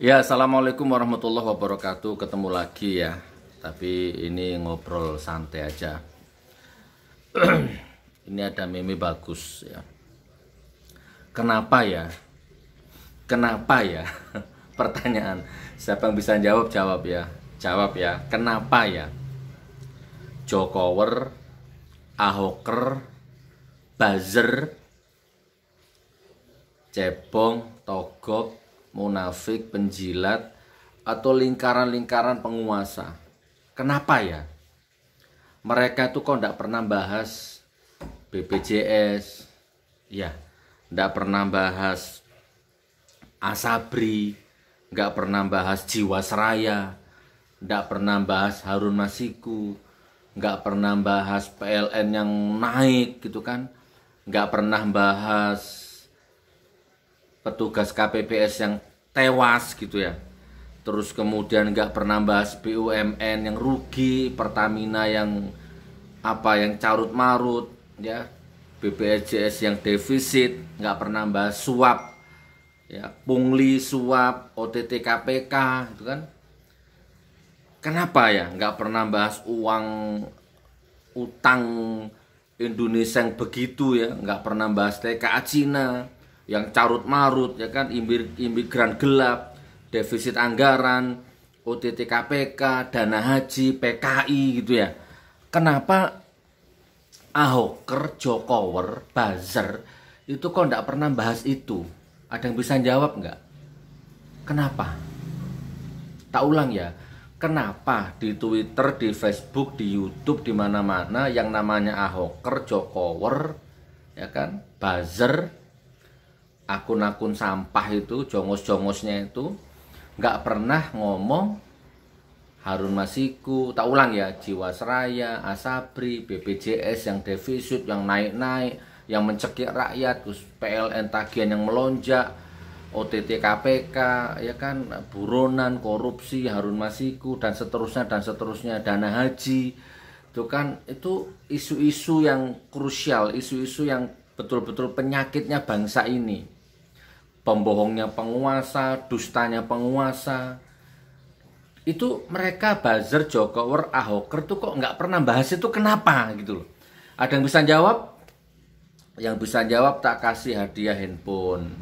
Ya, assalamualaikum warahmatullahi wabarakatuh. Ketemu lagi ya. Tapi ini ngobrol santai aja. Ini ada meme bagus ya. Kenapa ya? Kenapa ya? Pertanyaan. Siapa yang bisa jawab, jawab ya. Jawab ya. Kenapa ya? Jokower, Ahoker, buzzer, cebong, togok, munafik, penjilat, atau lingkaran-lingkaran penguasa. Kenapa ya? Mereka tuh kok nggak pernah bahas BPJS, ya, nggak pernah bahas Asabri, nggak pernah bahas Jiwasraya, nggak pernah bahas Harun Masiku, nggak pernah bahas PLN yang naik gitu kan, nggak pernah bahas petugas KPPS yang tewas gitu ya. Terus kemudian nggak pernah bahas BUMN yang rugi, Pertamina yang yang carut marut ya, BPJS yang defisit, nggak pernah bahas suap ya, pungli suap, OTT KPK gitu kan. Kenapa ya nggak pernah bahas uang utang Indonesia yang begitu ya, nggak pernah bahas TKA Cina yang carut marut ya kan, imigran gelap, defisit anggaran, OTT KPK, dana haji, PKI gitu ya. Kenapa Ahoker, Jokower, buzzer itu kok nggak pernah bahas itu? Ada yang bisa jawab nggak? Kenapa? Tak ulang ya. Kenapa di Twitter, di Facebook, di YouTube, di mana-mana yang namanya Ahoker, Jokower, ya kan, buzzer, akun-akun sampah itu, jongos-jongosnya itu nggak pernah ngomong Harun Masiku, tak ulang ya, Jiwasraya, Asabri, BPJS yang defisit, yang naik-naik, yang mencekik rakyat, terus PLN tagihan yang melonjak, OTT KPK, ya kan, buronan, korupsi, Harun Masiku, dan seterusnya, dana haji, itu kan, itu isu-isu yang krusial, isu-isu yang betul-betul penyakitnya bangsa ini. Pembohongnya penguasa, dustanya penguasa. Itu mereka buzzer, Jokower, Ahoker tuh kok nggak pernah bahas itu, kenapa gitu loh. Ada yang bisa jawab? Yang bisa jawab tak kasih hadiah handphone.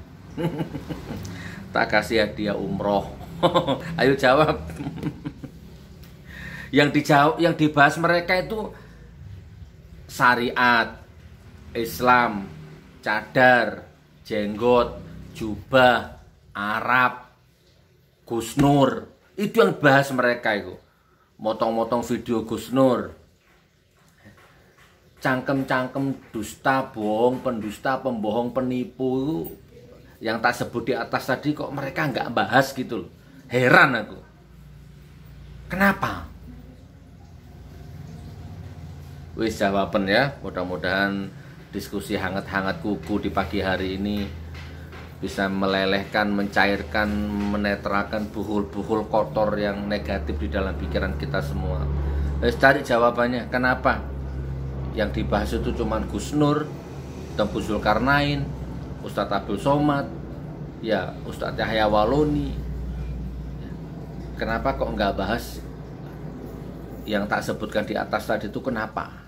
Tak kasih hadiah umroh. Ayo jawab. Yang dijawab, yang dibahas mereka itu syariat, Islam, cadar, jenggot, jubah, Arab, Gus Nur. Itu yang bahas mereka itu. Motong-motong video Gus Nur. Cangkem-cangkem dusta, bohong, pendusta, pembohong, penipu yang tak sebut di atas tadi kok mereka nggak bahas gitu loh. Heran aku. Kenapa? Wis jawaban ya. Mudah-mudahan diskusi hangat-hangat kuku di pagi hari ini bisa melelehkan, mencairkan, menetralkan buhul-buhul kotor yang negatif di dalam pikiran kita semua. Cari jawabannya, kenapa yang dibahas itu cuma Gus Nur, Tengku Zulkarnain, Ustadz Abdul Somad, ya Ustadz Yahya Waloni. Kenapa kok nggak bahas yang tak sebutkan di atas tadi itu, kenapa?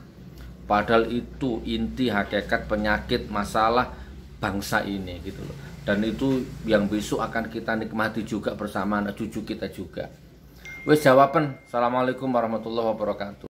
Padahal itu inti hakikat penyakit masalah bangsa ini gitu loh. Dan itu yang besok akan kita nikmati juga bersama anak cucu kita juga. Wes jawaban. Assalamualaikum warahmatullahi wabarakatuh.